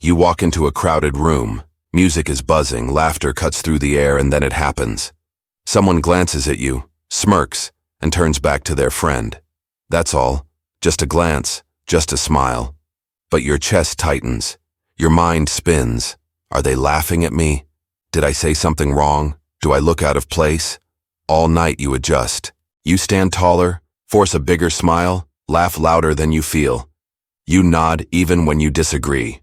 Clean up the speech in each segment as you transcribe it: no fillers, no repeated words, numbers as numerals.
You walk into a crowded room. Music is buzzing, laughter cuts through the air, and then it happens. Someone glances at you, smirks, and turns back to their friend. That's all. Just a glance, just a smile. But your chest tightens. Your mind spins. Are they laughing at me? Did I say something wrong? Do I look out of place? All night you adjust. You stand taller, force a bigger smile, laugh louder than you feel. You nod even when you disagree.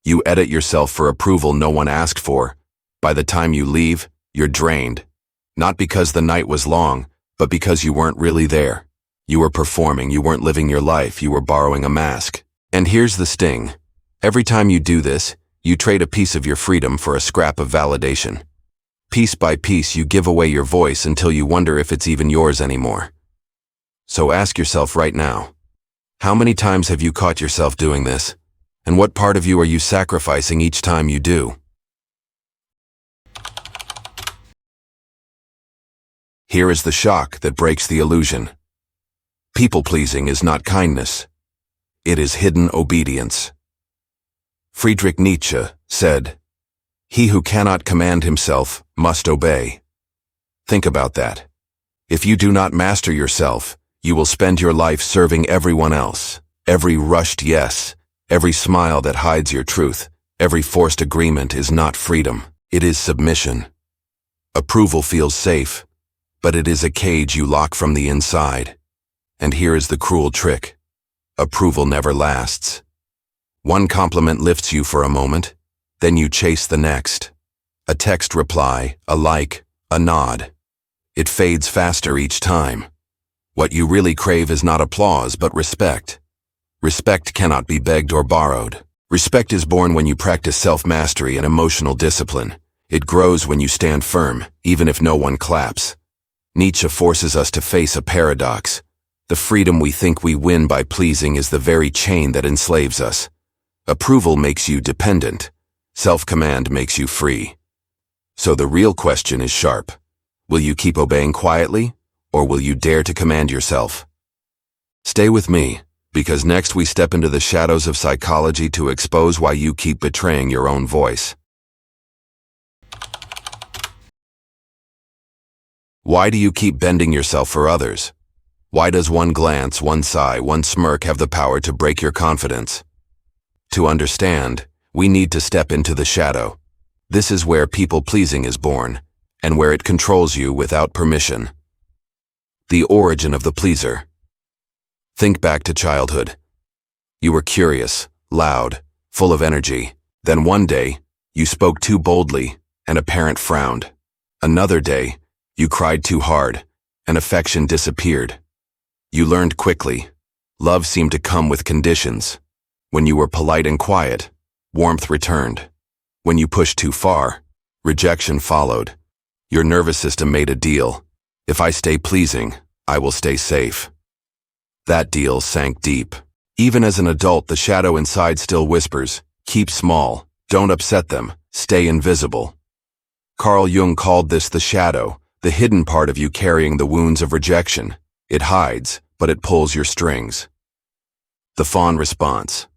You edit yourself for approval no one asked for. By the time you leave, you're drained. Not because the night was long, but because you weren't really there. You were performing, you weren't living your life, you were borrowing a mask. And here's the sting. Every time you do this, you trade a piece of your freedom for a scrap of validation. Piece by piece, you give away your voice until you wonder if it's even yours anymore. So ask yourself right now, how many times have you caught yourself doing this? And what part of you are you sacrificing each time you do? Here is the shock that breaks the illusion. People-pleasing is not kindness. It is hidden obedience. Friedrich Nietzsche said, "He who cannot command himself must obey." Think about that. If you do not master yourself, you will spend your life serving everyone else. Every rushed yes, every smile that hides your truth, every forced agreement is not freedom. It is submission. Approval feels safe, but it is a cage you lock from the inside. And here is the cruel trick. Approval never lasts. One compliment lifts you for a moment, then you chase the next. A text reply, a like, a nod. It fades faster each time. What you really crave is not applause, but respect. Respect cannot be begged or borrowed. Respect is born when you practice self-mastery and emotional discipline. It grows when you stand firm, even if no one claps. Nietzsche forces us to face a paradox. The freedom we think we win by pleasing is the very chain that enslaves us. Approval makes you dependent. Self-command makes you free. So the real question is sharp. Will you keep obeying quietly, or will you dare to command yourself? Stay with me, because next we step into the shadows of psychology to expose why you keep betraying your own voice. Why do you keep bending yourself for others? Why does one glance, one sigh, one smirk have the power to break your confidence? To understand, we need to step into the shadow. This is where people-pleasing is born, and where it controls you without permission. The origin of the pleaser. Think back to childhood. You were curious, loud, full of energy. Then one day, you spoke too boldly, and a parent frowned. Another day, you cried too hard, and affection disappeared. You learned quickly. Love seemed to come with conditions. When you were polite and quiet, warmth returned. When you pushed too far, rejection followed. Your nervous system made a deal. If I stay pleasing, I will stay safe. That deal sank deep. Even as an adult, the shadow inside still whispers, keep small, don't upset them, stay invisible. Carl Jung called this the shadow, the hidden part of you carrying the wounds of rejection. It hides, but it pulls your strings. The fawn response.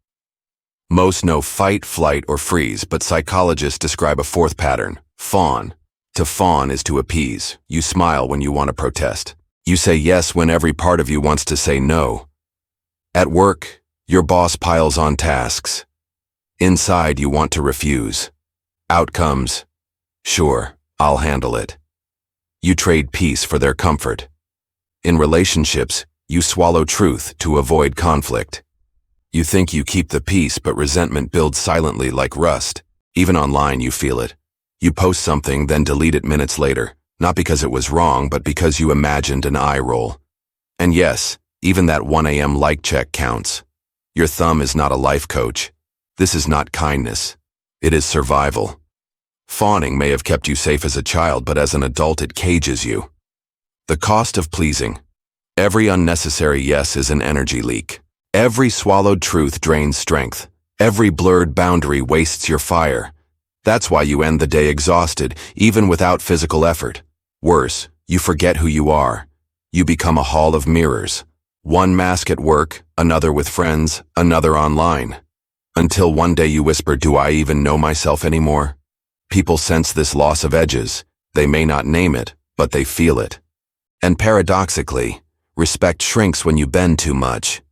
Most know fight, flight, or freeze, but psychologists describe a fourth pattern, fawn. To fawn is to appease. You smile when you want to protest. You say yes when every part of you wants to say no. At work, your boss piles on tasks. Inside, you want to refuse. Outcomes, sure, I'll handle it. You trade peace for their comfort. In relationships, you swallow truth to avoid conflict. You think you keep the peace, but resentment builds silently like rust. Even online, you feel it. You post something, then delete it minutes later. Not because it was wrong, but because you imagined an eye roll. And yes, even that 1 a.m. like check counts. Your thumb is not a life coach. This is not kindness. It is survival. Fawning may have kept you safe as a child, but as an adult it cages you. The cost of pleasing. Every unnecessary yes is an energy leak. Every swallowed truth drains strength. Every blurred boundary wastes your fire. That's why you end the day exhausted, even without physical effort. Worse, you forget who you are. You become a hall of mirrors. One mask at work, another with friends, another online. Until one day you whisper, "Do I even know myself anymore?" People sense this loss of edges. They may not name it, but they feel it. And paradoxically, respect shrinks when you bend too much.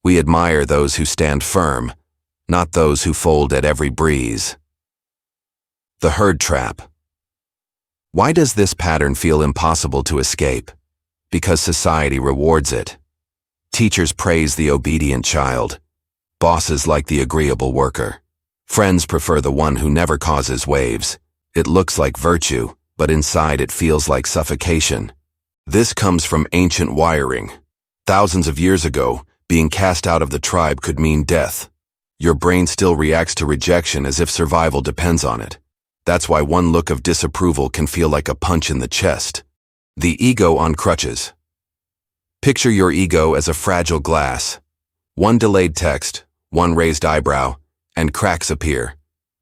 We admire those who stand firm, not those who fold at every breeze. The herd trap. Why does this pattern feel impossible to escape? Because society rewards it. Teachers praise the obedient child. Bosses like the agreeable worker. Friends prefer the one who never causes waves. It looks like virtue, but inside it feels like suffocation. This comes from ancient wiring. Thousands of years ago, being cast out of the tribe could mean death. Your brain still reacts to rejection as if survival depends on it. That's why one look of disapproval can feel like a punch in the chest. The ego on crutches. Picture your ego as a fragile glass. One delayed text, one raised eyebrow, and cracks appear.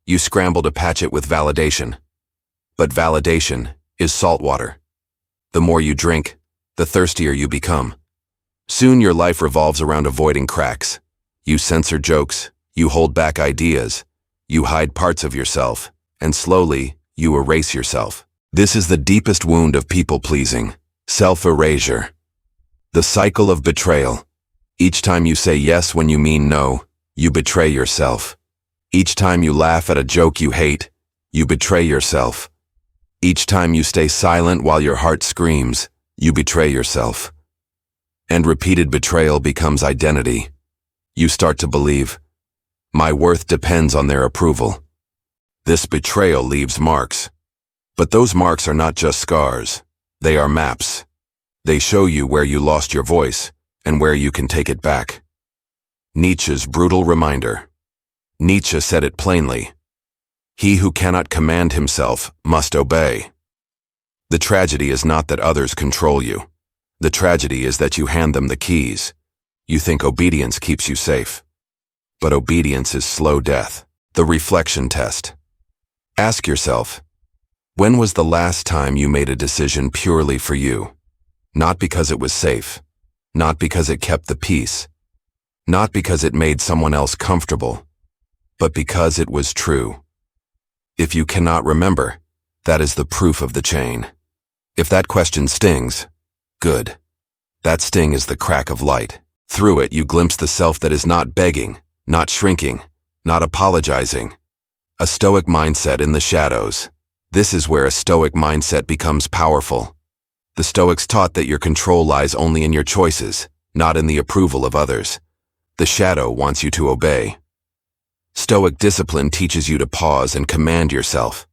You scramble to patch it with validation. But validation is salt water. The more you drink, the thirstier you become. Soon your life revolves around avoiding cracks. You censor jokes, you hold back ideas, you hide parts of yourself, and slowly, you erase yourself. This is the deepest wound of people-pleasing, self-erasure. The cycle of betrayal. Each time you say yes when you mean no, you betray yourself. Each time you laugh at a joke you hate, you betray yourself. Each time you stay silent while your heart screams, you betray yourself. And repeated betrayal becomes identity. You start to believe, my worth depends on their approval. This betrayal leaves marks. But those marks are not just scars. They are maps. They show you where you lost your voice and where you can take it back. Nietzsche's brutal reminder. Nietzsche said it plainly. He who cannot command himself must obey. The tragedy is not that others control you. The tragedy is that you hand them the keys. You think obedience keeps you safe. But obedience is slow death. The reflection test. Ask yourself, when was the last time you made a decision purely for you? Not because it was safe. Not because it kept the peace. Not because it made someone else comfortable. But because it was true. If you cannot remember, that is the proof of the chain. If that question stings, good. That sting is the crack of light. Through it you glimpse the self that is not begging, not shrinking, not apologizing. A Stoic mindset in the shadows. This is where a Stoic mindset becomes powerful. The Stoics taught that your control lies only in your choices, not in the approval of others. The shadow wants you to obey. Stoic discipline teaches you to pause and command yourself.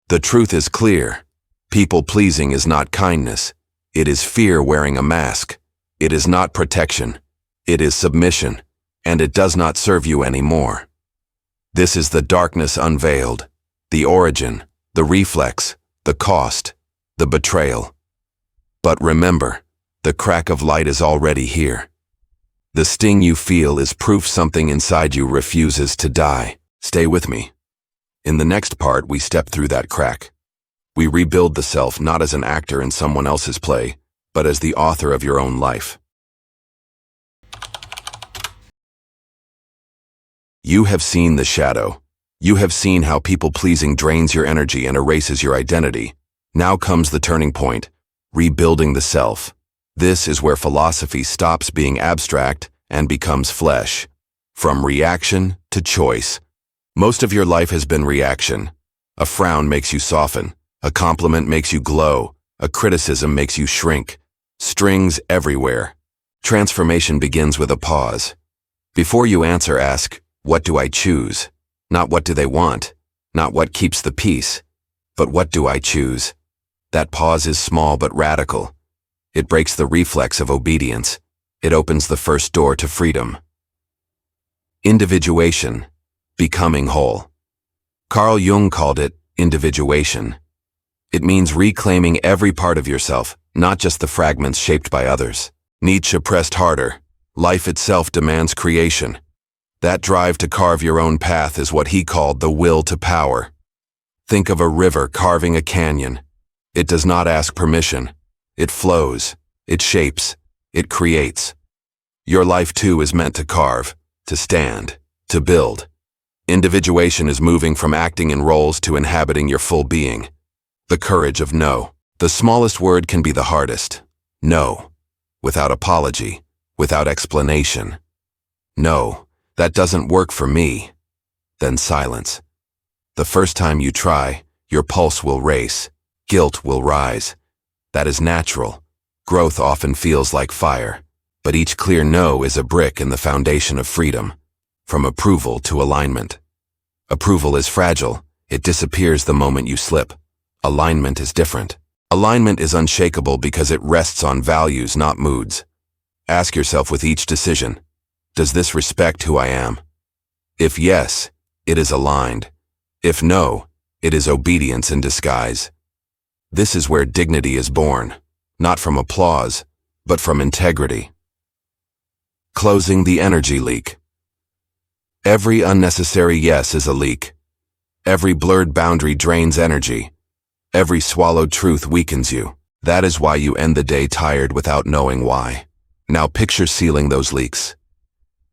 The truth is clear. People-pleasing is not kindness. It is fear wearing a mask. It is not protection. It is submission, and it does not serve you anymore. This is the darkness unveiled, the origin, the reflex, the cost, the betrayal. But remember, the crack of light is already here. The sting you feel is proof something inside you refuses to die. Stay with me. In the next part, we step through that crack. We rebuild the self not as an actor in someone else's play, but as the author of your own life. You have seen the shadow. You have seen how people-pleasing drains your energy and erases your identity. Now comes the turning point, rebuilding the self. This is where philosophy stops being abstract and becomes flesh. From reaction to choice. Most of your life has been reaction. A frown makes you soften. A compliment makes you glow. A criticism makes you shrink. Strings everywhere. Transformation begins with a pause. Before you answer, ask, what do I choose? Not what do they want, not what keeps the peace, but what do I choose? That pause is small but radical. It breaks the reflex of obedience. It opens the first door to freedom. Individuation, becoming whole. Carl Jung called it individuation. It means reclaiming every part of yourself, not just the fragments shaped by others. Nietzsche pressed harder. Life itself demands creation. That drive to carve your own path is what he called the will to power. Think of a river carving a canyon. It does not ask permission. It flows. It shapes. It creates. Your life too is meant to carve, to stand, to build. Individuation is moving from acting in roles to inhabiting your full being. The courage of no. The smallest word can be the hardest. No. Without apology, without explanation. No, that doesn't work for me. Then silence. The first time you try, your pulse will race. Guilt will rise. That is natural. Growth often feels like fire. But each clear no is a brick in the foundation of freedom. From approval to alignment. Approval is fragile. It disappears the moment you slip. Alignment is different. Alignment is unshakable because it rests on values, not moods. Ask yourself with each decision, does this respect who I am? If yes, it is aligned. If no, it is obedience in disguise. This is where dignity is born, not from applause, but from integrity. Closing the energy leak. Every unnecessary yes is a leak. Every blurred boundary drains energy. Every swallowed truth weakens you. That is why you end the day tired without knowing why. Now picture sealing those leaks.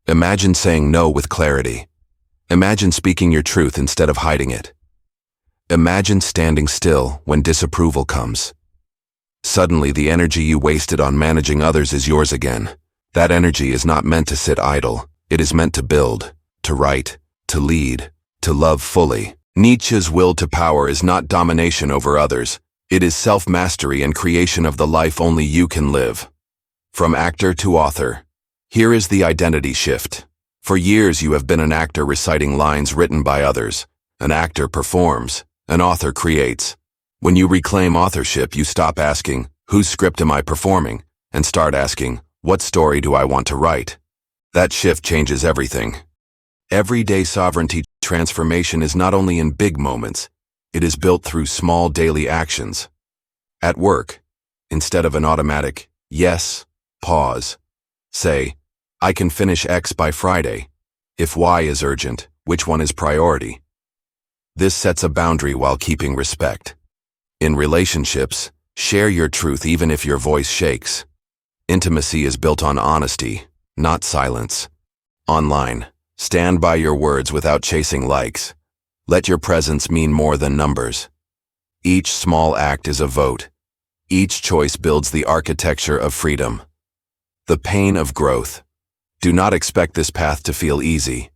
Imagine saying no with clarity. Imagine speaking your truth instead of hiding it. Imagine standing still when disapproval comes. Suddenly the energy you wasted on managing others is yours again. That energy is not meant to sit idle. It is meant to build, to write, to lead, to love fully. Nietzsche's will to power is not domination over others. It is self-mastery and creation of the life only you can live. From actor to author. Here is the identity shift. For years you have been an actor reciting lines written by others. An actor performs. An author creates. When you reclaim authorship, you stop asking, whose script am I performing? And start asking, what story do I want to write? That shift changes everything. Everyday sovereignty transformation is not only in big moments, it is built through small daily actions. At work, instead of an automatic, yes, pause. Say, I can finish X by Friday. If Y is urgent, which one is priority? This sets a boundary while keeping respect. In relationships, share your truth even if your voice shakes. Intimacy is built on honesty, not silence. Online, stand by your words without chasing likes. Let your presence mean more than numbers. Each small act is a vote. Each choice builds the architecture of freedom. The pain of growth. Do not expect this path to feel easy.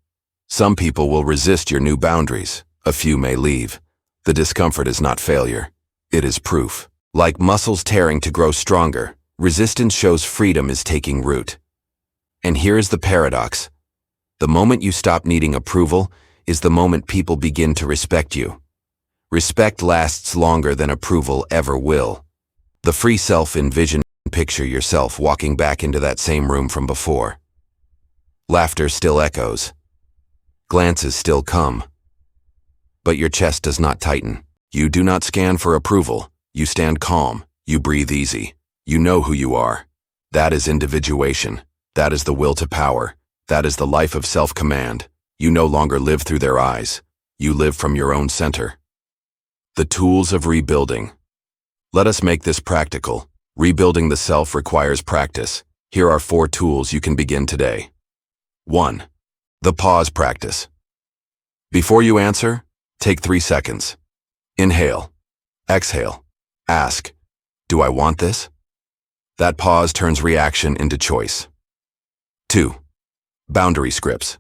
Some people will resist your new boundaries. A few may leave. The discomfort is not failure. It is proof. Like muscles tearing to grow stronger, resistance shows freedom is taking root. And here is the paradox. The moment you stop needing approval is the moment people begin to respect you. Respect lasts longer than approval ever will. The free self envision picture yourself walking back into that same room from before. Laughter still echoes. Glances still come. But your chest does not tighten. You do not scan for approval. You stand calm. You breathe easy. You know who you are. That is individuation. That is the will to power. That is the life of self-command. You no longer live through their eyes. You live from your own center. The tools of rebuilding. Let us make this practical. Rebuilding the self requires practice. Here are 4 tools you can begin today. 1. The pause practice. Before you answer, take 3 seconds. Inhale. Exhale. Ask, do I want this? That pause turns reaction into choice. 2. Boundary scripts.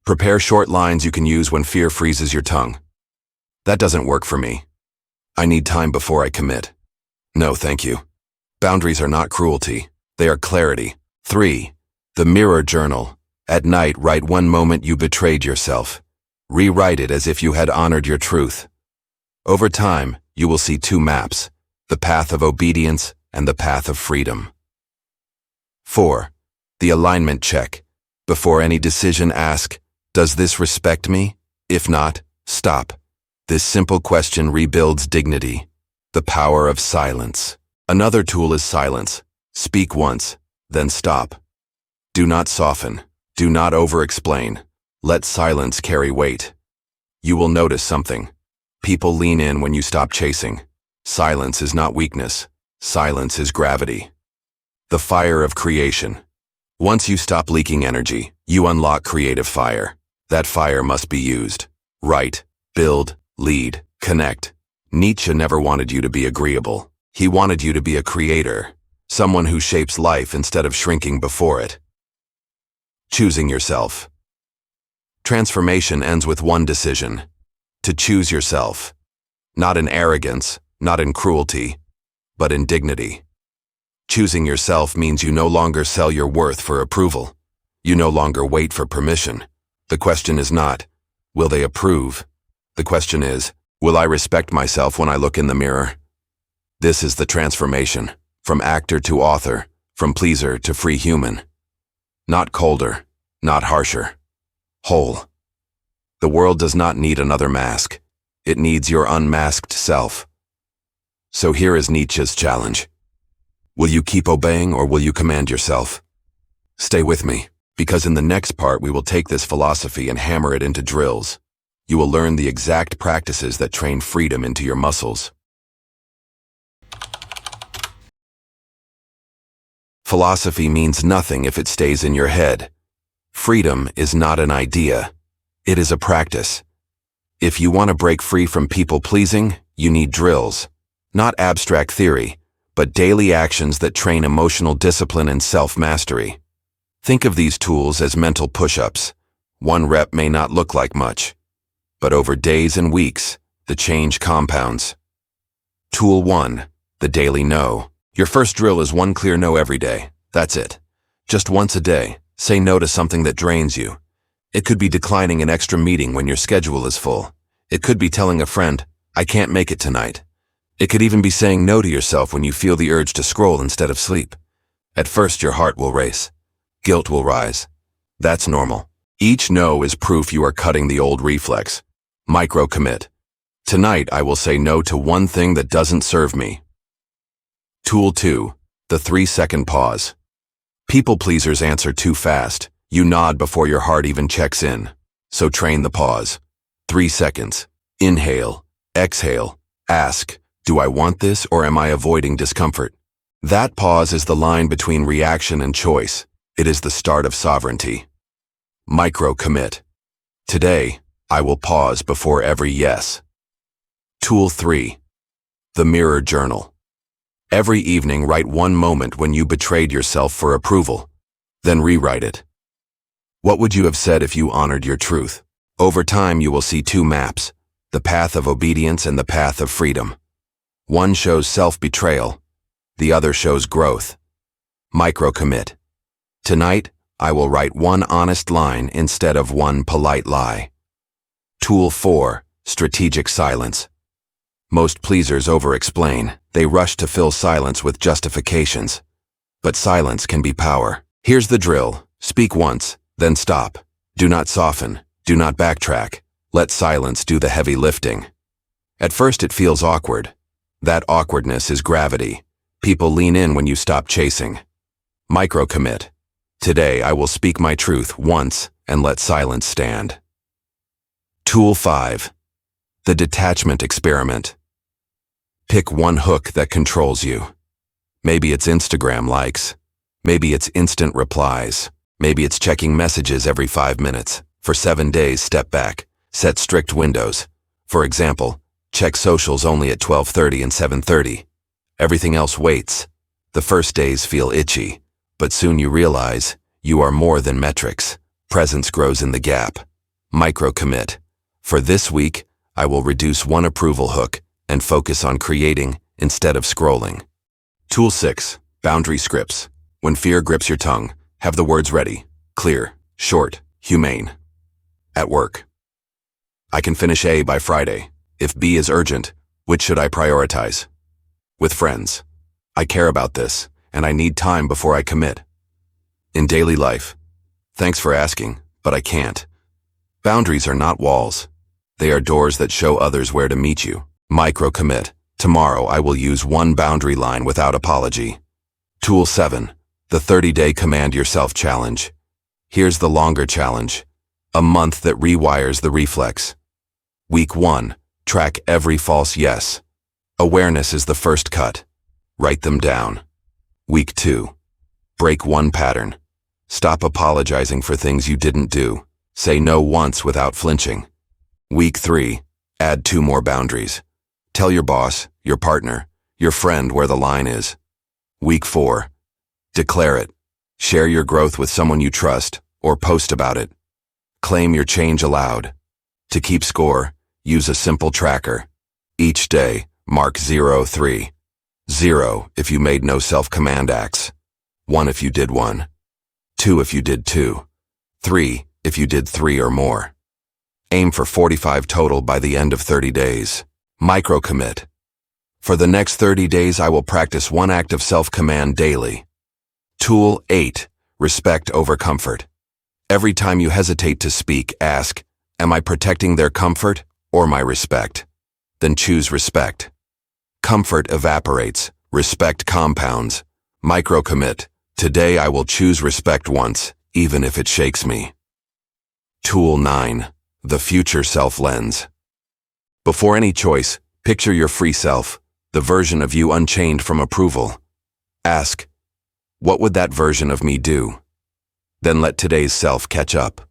Prepare short lines you can use when fear freezes your tongue. That doesn't work for me. I need time before I commit. No, thank you. Boundaries are not cruelty. They are clarity. 3. The mirror journal. At night, write one moment you betrayed yourself. Rewrite it as if you had honored your truth. Over time, you will see 2 maps, the path of obedience and the path of freedom. 4. The alignment check. Before any decision, ask, does this respect me? If not, stop. This simple question rebuilds dignity, the power of silence. Another tool is silence. Speak once, then stop. Do not soften. Do not over-explain. Let silence carry weight. You will notice something. People lean in when you stop chasing. Silence is not weakness. Silence is gravity. The fire of creation. Once you stop leaking energy, you unlock creative fire. That fire must be used. Write, build, lead, connect. Nietzsche never wanted you to be agreeable. He wanted you to be a creator, someone who shapes life instead of shrinking before it. Choosing yourself. Transformation ends with one decision: to choose yourself. Not in arrogance, not in cruelty, but in dignity. Choosing yourself means you no longer sell your worth for approval. You no longer wait for permission. The question is not, will they approve? The question is, will I respect myself when I look in the mirror? This is the transformation, from actor to author, from pleaser to free human. Not colder, not harsher. Whole. The world does not need another mask. It needs your unmasked self. So here is Nietzsche's challenge. Will you keep obeying or will you command yourself? Stay with me, because in the next part we will take this philosophy and hammer it into drills. You will learn the exact practices that train freedom into your muscles. Philosophy means nothing if it stays in your head. Freedom is not an idea. It is a practice. If you want to break free from people-pleasing, you need drills. Not abstract theory, but daily actions that train emotional discipline and self-mastery. Think of these tools as mental push-ups. One rep may not look like much, but over days and weeks, the change compounds. Tool 1, the daily no. Your first drill is one clear no every day. That's it. Just once a day, say no to something that drains you. It could be declining an extra meeting when your schedule is full. It could be telling a friend, I can't make it tonight. It could even be saying no to yourself when you feel the urge to scroll instead of sleep. At first, your heart will race. Guilt will rise. That's normal. Each no is proof you are cutting the old reflex. Micro-commit. Tonight, I will say no to one thing that doesn't serve me. Tool 2, the 3-second pause. People-pleasers answer too fast. You nod before your heart even checks in. So train the pause. 3 seconds. Inhale. Exhale. Ask, do I want this or am I avoiding discomfort? That pause is the line between reaction and choice. It is the start of sovereignty. Micro-commit. Today, I will pause before every yes. Tool 3, the mirror journal. Every evening, write one moment when you betrayed yourself for approval. Then rewrite it. What would you have said if you honored your truth? Over time, you will see two maps, the path of obedience and the path of freedom. One shows self-betrayal, the other shows growth. Micro-commit. Tonight, I will write one honest line instead of one polite lie. Tool 4, strategic silence. Most pleasers over-explain. They rush to fill silence with justifications. But silence can be power. Here's the drill. Speak once, then stop. Do not soften. Do not backtrack. Let silence do the heavy lifting. At first it feels awkward. That awkwardness is gravity. People lean in when you stop chasing. Micro-commit. Today I will speak my truth once and let silence stand. Tool 5. The detachment experiment. Pick one hook that controls you. Maybe it's Instagram likes. Maybe it's instant replies. Maybe it's checking messages every 5 minutes. For 7 days, step back. Set strict windows. For example, check socials only at 12:30 and 7:30. Everything else waits. The first days feel itchy, but soon you realize you are more than metrics. Presence grows in the gap. Micro-commit. For this week, I will reduce one approval hook and focus on creating instead of scrolling. Tool 6, boundary scripts. When fear grips your tongue, have the words ready, clear, short, humane. At work. I can finish A by Friday. If B is urgent, which should I prioritize? With friends. I care about this, and I need time before I commit. In daily life. Thanks for asking, but I can't. Boundaries are not walls. They are doors that show others where to meet you. Micro-commit. Tomorrow I will use one boundary line without apology. Tool 7. The 30-day Command Yourself Challenge. Here's the longer challenge. A month that rewires the reflex. Week 1. Track every false yes. Awareness is the first cut. Write them down. Week 2. Break one pattern. Stop apologizing for things you didn't do. Say no once without flinching. Week 3. Add 2 more boundaries. Tell your boss, your partner, your friend where the line is. Week 4. Declare it. Share your growth with someone you trust, or post about it. Claim your change aloud. To keep score, use a simple tracker. Each day, mark 0, 3. 0 if you made no self-command acts. 1 if you did 1. 2 if you did 2. 3 if you did 3 or more. Aim for 45 total by the end of 30 days. Micro-commit. For the next 30 days, I will practice 1 act of self-command daily. Tool 8. Respect over comfort. Every time you hesitate to speak, ask, am I protecting their comfort or my respect? Then choose respect. Comfort evaporates. Respect compounds. Micro-commit. Today I will choose respect once, even if it shakes me. Tool 9. The future self-lens. Before any choice, picture your free self, the version of you unchained from approval. Ask, what would that version of me do? Then let today's self catch up.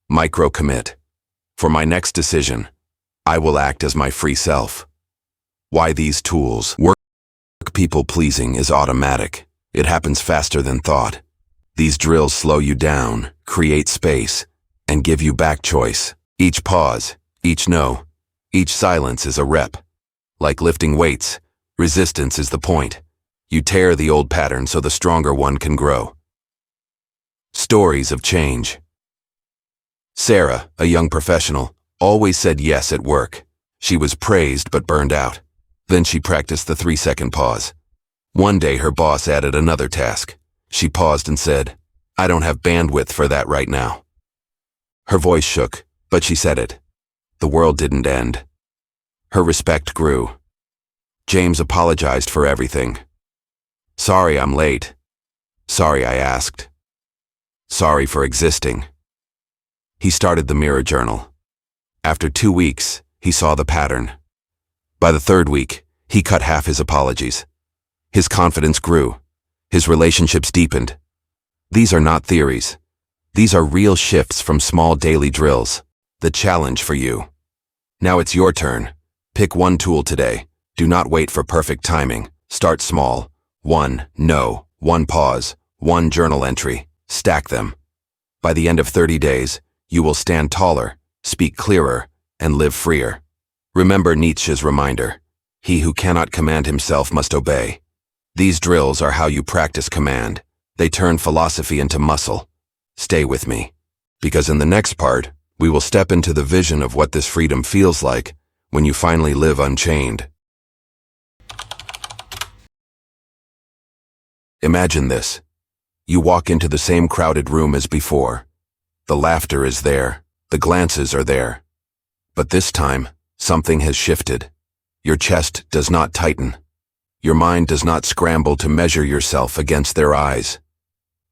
Micro-commit. For my next decision, I will act as my free self. Why these tools? Work people-pleasing is automatic. It happens faster than thought. These drills slow you down, create space, and give you back choice. Each pause, each no, each silence is a rep. Like lifting weights, resistance is the point. You tear the old pattern so the stronger one can grow. Stories of change. Sarah, a young professional, always said yes at work. She was praised but burned out. Then she practiced the 3-second pause. One day her boss added another task. She paused and said, I don't have bandwidth for that right now. Her voice shook, but she said it. The world didn't end. Her respect grew. James apologized for everything. Sorry I'm late. Sorry I asked. Sorry for existing. He started the mirror journal. After 2 weeks, he saw the pattern. By the 3rd week, he cut half his apologies. His confidence grew. His relationships deepened. These are not theories. These are real shifts from small daily drills. The challenge for you. Now it's your turn. Pick 1 tool today. Do not wait for perfect timing. Start small. 1 no, 1 pause, 1 journal entry. Stack them. By the end of 30 days, you will stand taller, speak clearer, and live freer. Remember Nietzsche's reminder. He who cannot command himself must obey. These drills are how you practice command. They turn philosophy into muscle. Stay with me. Because in the next part, we will step into the vision of what this freedom feels like when you finally live unchained. Imagine this. You walk into the same crowded room as before. The laughter is there. The glances are there. But this time, something has shifted. Your chest does not tighten. Your mind does not scramble to measure yourself against their eyes.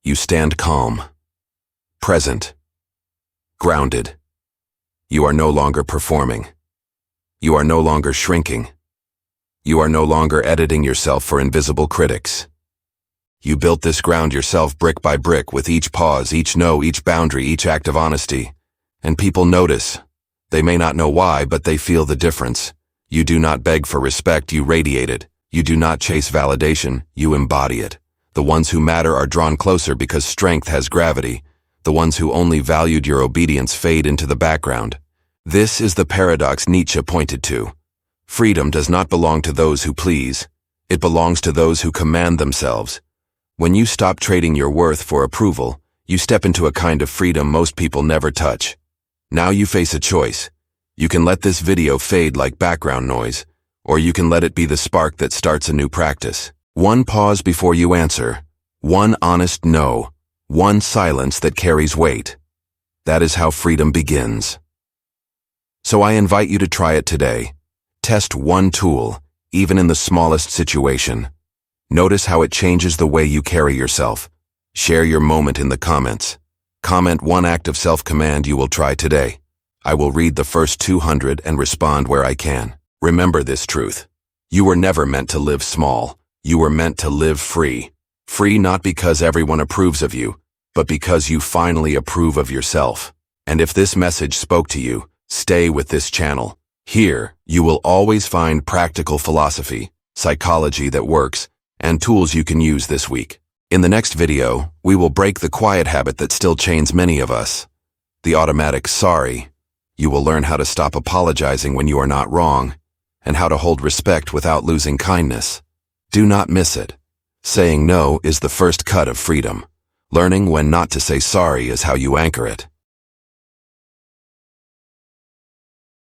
You stand calm, present, grounded. You are no longer performing. You are no longer shrinking. You are no longer editing yourself for invisible critics. You built this ground yourself brick by brick with each pause, each no, each boundary, each act of honesty. And people notice. They may not know why, but they feel the difference. You do not beg for respect, you radiate it. You do not chase validation, you embody it. The ones who matter are drawn closer because strength has gravity. The ones who only valued your obedience fade into the background. This is the paradox Nietzsche pointed to. Freedom does not belong to those who please. It belongs to those who command themselves. When you stop trading your worth for approval, you step into a kind of freedom most people never touch. Now you face a choice. You can let this video fade like background noise, or you can let it be the spark that starts a new practice. 1 pause before you answer. 1 honest no. 1 silence that carries weight. That is how freedom begins. So I invite you to try it today. Test 1 tool, even in the smallest situation. Notice how it changes the way you carry yourself. Share your moment in the comments. Comment 1 act of self-command you will try today. I will read the first 200 and respond where I can. Remember this truth. You were never meant to live small. You were meant to live free. Free not because everyone approves of you, but because you finally approve of yourself. And if this message spoke to you, stay with this channel. Here, you will always find practical philosophy, psychology that works, and tools you can use this week. In the next video, we will break the quiet habit that still chains many of us, the automatic sorry. You will learn how to stop apologizing when you are not wrong, and how to hold respect without losing kindness. Do not miss it. Saying no is the first cut of freedom. Learning when not to say sorry is how you anchor it.